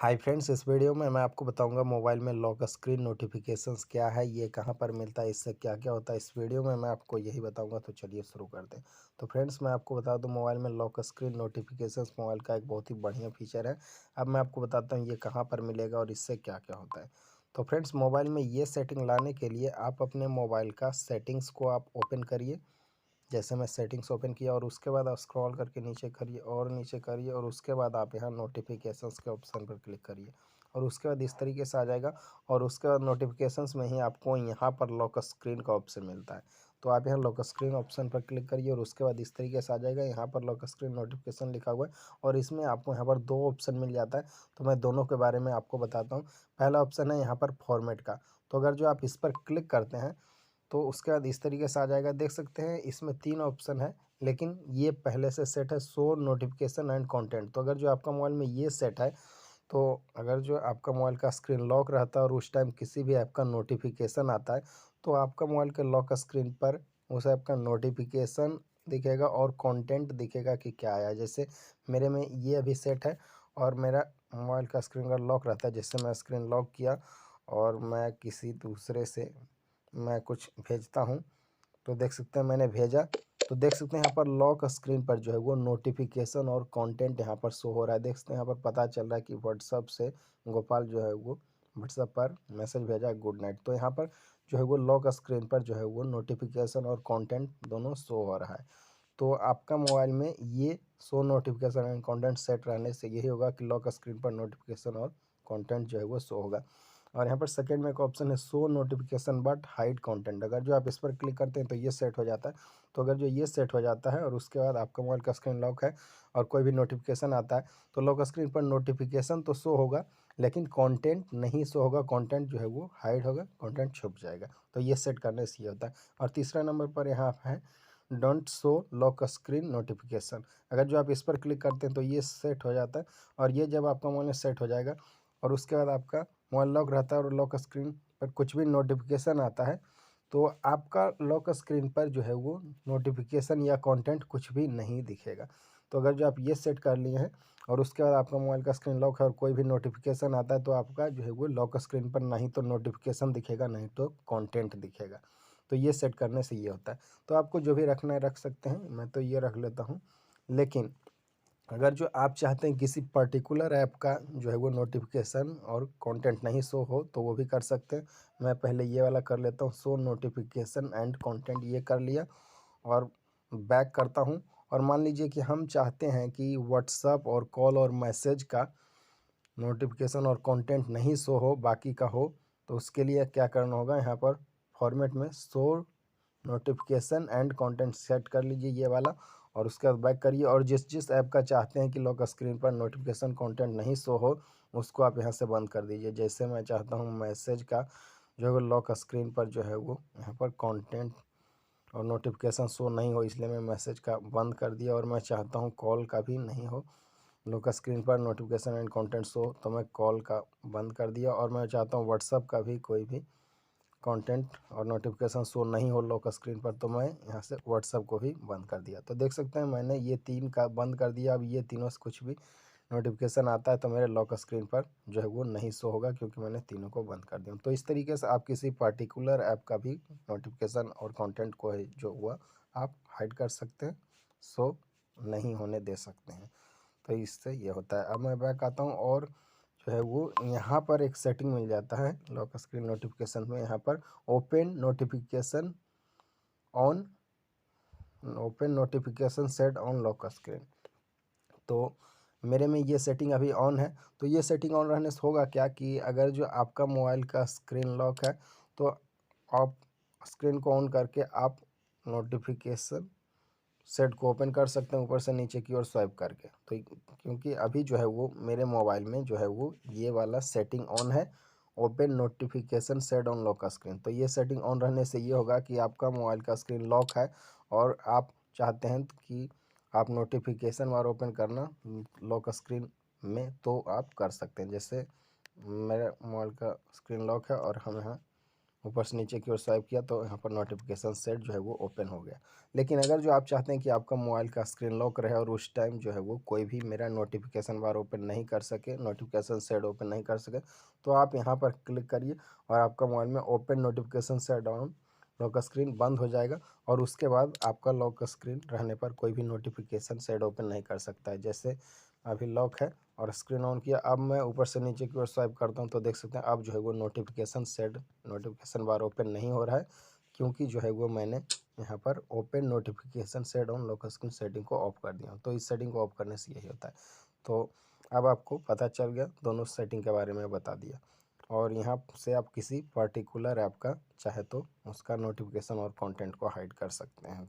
Hi friends, इस video में मैं आपको बताऊंगा मोबाइल में लॉक स्क्रीन नोटिफिकेशंस क्या है, ये कहां पर मिलता है, इससे क्या क्या होता है। इस वीडियो में मैं आपको यही बताऊंगा। तो चलिए शुरू करते हैं। तो फ्रेंड्स, मैं आपको बता दूं, मोबाइल में लॉक स्क्रीन नोटिफिकेशंस मोबाइल का एक बहुत ही बढ़िया फीचर है। अब मैं आपको बताता हूँ ये कहाँ पर मिलेगा और इससे क्या क्या होता है। तो फ्रेंड्स, मोबाइल में ये सेटिंग लाने के लिए आप अपने मोबाइल का सेटिंग्स को आप ओपन करिए। जैसे मैं सेटिंग्स ओपन किया और उसके बाद आप स्क्रॉल करके नीचे करिए और नीचे करिए और उसके बाद आप यहाँ नोटिफिकेशंस के ऑप्शन पर क्लिक करिए और उसके बाद इस तरीके से आ जाएगा। और उसके बाद नोटिफिकेशंस में ही आपको यहाँ पर लॉक स्क्रीन का ऑप्शन मिलता है। तो आप यहाँ लॉक स्क्रीन ऑप्शन पर क्लिक करिए और उसके बाद इस तरीके से आ जाएगा। यहाँ पर लॉक स्क्रीन नोटिफिकेशन लिखा हुआ है और इसमें आपको यहाँ पर दो ऑप्शन मिल जाता है। तो मैं दोनों के बारे में आपको बताता हूँ। पहला ऑप्शन है यहाँ पर फॉर्मेट का। तो अगर जो आप इस पर क्लिक करते हैं तो उसके बाद इस तरीके से आ जाएगा। देख सकते हैं इसमें 3 ऑप्शन है, लेकिन ये पहले से सेट है, शो नोटिफिकेशन एंड कंटेंट। तो अगर जो आपका मोबाइल में ये सेट है, तो अगर जो आपका मोबाइल का स्क्रीन लॉक रहता है और उस टाइम किसी भी ऐप का नोटिफिकेशन आता है, तो आपका मोबाइल के लॉक स्क्रीन पर उस ऐप का नोटिफिकेशन दिखेगा और कंटेंट दिखेगा कि क्या आया है। जैसे मेरे में ये अभी सेट है और मेरा मोबाइल का स्क्रीन का लॉक रहता है। जैसे मैं स्क्रीन लॉक किया और मैं किसी दूसरे से मैं कुछ भेजता हूँ, तो देख सकते हैं मैंने भेजा। तो देख सकते हैं यहाँ पर लॉक स्क्रीन पर जो है वो नोटिफिकेशन और कंटेंट यहाँ पर शो हो रहा है। देख सकते हैं यहाँ पर पता चल रहा है कि व्हाट्सअप से गोपाल जो है वो व्हाट्सअप पर मैसेज भेजा है, गुड नाइट। तो यहाँ पर जो है वो लॉक स्क्रीन पर जो है वो नोटिफिकेशन और कंटेंट दोनों शो हो रहा है। तो आपका मोबाइल में ये show notification and content set रहने से यही होगा कि लॉक स्क्रीन पर नोटिफिकेशन और कंटेंट जो है वो शो होगा। और यहाँ पर सेकंड में एक ऑप्शन है show notification but hide content. अगर जो आप इस पर क्लिक करते हैं तो ये सेट हो जाता है। तो अगर जो ये सेट हो जाता है और उसके बाद आपका मोबाइल का स्क्रीन लॉक है और कोई भी नोटिफिकेशन आता है, तो लॉक स्क्रीन पर नोटिफिकेशन तो शो होगा लेकिन कंटेंट नहीं शो होगा। कंटेंट जो है वो हाइड होगा, कंटेंट छुप जाएगा। तो ये सेट करने से ये होता है। और तीसरा नंबर पर यहाँ है don't show lock screen notification. अगर जो आप इस पर क्लिक करते हैं तो ये सेट हो जाता है। और ये जब आपका मोबाइल में सेट हो जाएगा और उसके बाद आपका मोबाइल लॉक रहता है और लॉक स्क्रीन पर कुछ भी नोटिफिकेशन आता है, तो आपका लॉक स्क्रीन पर जो है वो नोटिफिकेशन या कंटेंट कुछ भी नहीं दिखेगा। तो अगर जो आप ये सेट कर लिए हैं और उसके बाद आपका मोबाइल का स्क्रीन लॉक है और कोई भी नोटिफिकेशन आता है, तो आपका जो है वो लॉक स्क्रीन पर नहीं तो नोटिफिकेशन दिखेगा, नहीं तो कंटेंट दिखेगा। तो ये सेट करने से ये होता है। तो आपको जो भी रखना है रख सकते हैं, मैं तो ये रख लेता हूँ। लेकिन अगर जो आप चाहते हैं किसी पर्टिकुलर ऐप का जो है वो नोटिफिकेशन और कंटेंट नहीं शो हो, तो वो भी कर सकते हैं। मैं पहले ये वाला कर लेता हूँ, शो नोटिफिकेशन एंड कंटेंट, ये कर लिया और बैक करता हूँ। और मान लीजिए कि हम चाहते हैं कि व्हाट्सअप और कॉल और मैसेज का नोटिफिकेशन और कंटेंट नहीं शो हो, बाकी का हो। तो उसके लिए क्या करना होगा, यहाँ पर फॉर्मेट में show notification and content set कर लीजिए ये वाला। और उसके बाद बैक करिए और जिस जिस ऐप का चाहते हैं कि लॉक स्क्रीन पर नोटिफिकेशन कंटेंट नहीं शो हो, उसको आप यहाँ से बंद कर दीजिए। जैसे मैं चाहता हूँ मैसेज का जो है वो लॉक स्क्रीन पर जो है वो यहाँ पर कंटेंट और नोटिफिकेशन शो नहीं हो, इसलिए मैं मैसेज का बंद कर दिया। और मैं चाहता हूँ कॉल का भी नहीं हो लॉक स्क्रीन पर नोटिफिकेशन एंड कंटेंट शो, तो मैं कॉल का बंद कर दिया। और मैं चाहता हूँ व्हाट्सअप का भी कोई भी कंटेंट और नोटिफिकेशन शो नहीं हो लॉक स्क्रीन पर, तो मैं यहाँ से व्हाट्सअप को भी बंद कर दिया। तो देख सकते हैं मैंने ये 3 का बंद कर दिया। अब ये तीनों से कुछ भी नोटिफिकेशन आता है तो मेरे लॉक स्क्रीन पर जो है वो नहीं शो होगा, क्योंकि मैंने तीनों को बंद कर दिया। तो इस तरीके से आप किसी पर्टिकुलर ऐप का भी नोटिफिकेशन और कंटेंट को है जो हुआ आप हाइड कर सकते हैं, शो नहीं होने दे सकते हैं। तो इससे ये होता है। अब मैं बैक आता हूँ और जो है वो यहाँ पर एक सेटिंग मिल जाता है लॉक स्क्रीन नोटिफिकेशन में। यहाँ पर open notification on, open notification set on lock screen. तो मेरे में ये सेटिंग अभी ऑन है। तो ये सेटिंग ऑन रहने से होगा क्या कि अगर जो आपका मोबाइल का स्क्रीन लॉक है, तो आप स्क्रीन को ऑन करके आप नोटिफिकेशन सेट को ओपन कर सकते हैं ऊपर से नीचे की ओर स्वाइप करके। तो क्योंकि अभी जो है वो मेरे मोबाइल में जो है वो ये वाला सेटिंग ऑन है, open notification set on lock screen. तो ये सेटिंग ऑन रहने से ये होगा कि आपका मोबाइल का स्क्रीन लॉक है और आप चाहते हैं कि आप नोटिफिकेशन बार ओपन करना लॉक स्क्रीन में, तो आप कर सकते हैं। जैसे मेरे मोबाइल का स्क्रीन लॉक है और हम यहाँ ऊपर से नीचे की ओर स्वाइप किया तो यहाँ पर नोटिफिकेशन सेट जो है वो ओपन हो गया। लेकिन अगर जो आप चाहते हैं कि आपका मोबाइल का स्क्रीन लॉक रहे और उस टाइम जो है वो कोई भी मेरा नोटिफिकेशन बार ओपन नहीं कर सके, नोटिफिकेशन सेट ओपन नहीं कर सके, तो आप यहाँ पर क्लिक करिए और आपका मोबाइल में open notification set on lock screen बंद हो जाएगा और उसके बाद आपका लॉक स्क्रीन रहने पर कोई भी नोटिफिकेशन सेट ओपन नहीं कर सकता है। जैसे अभी लॉक है और स्क्रीन ऑन किया, अब मैं ऊपर से नीचे की ओर स्वाइप करता हूँ तो देख सकते हैं अब जो है वो नोटिफिकेशन बार ओपन नहीं हो रहा है, क्योंकि जो है वो मैंने यहाँ पर open notification set on lock screen setting को ऑफ कर दिया। तो इस सेटिंग को ऑफ करने से यही होता है। तो अब आपको पता चल गया, दोनों सेटिंग के बारे में बता दिया। और यहाँ से आप किसी पर्टिकुलर ऐप का चाहे तो उसका नोटिफिकेशन और कंटेंट को हाइड कर सकते हैं।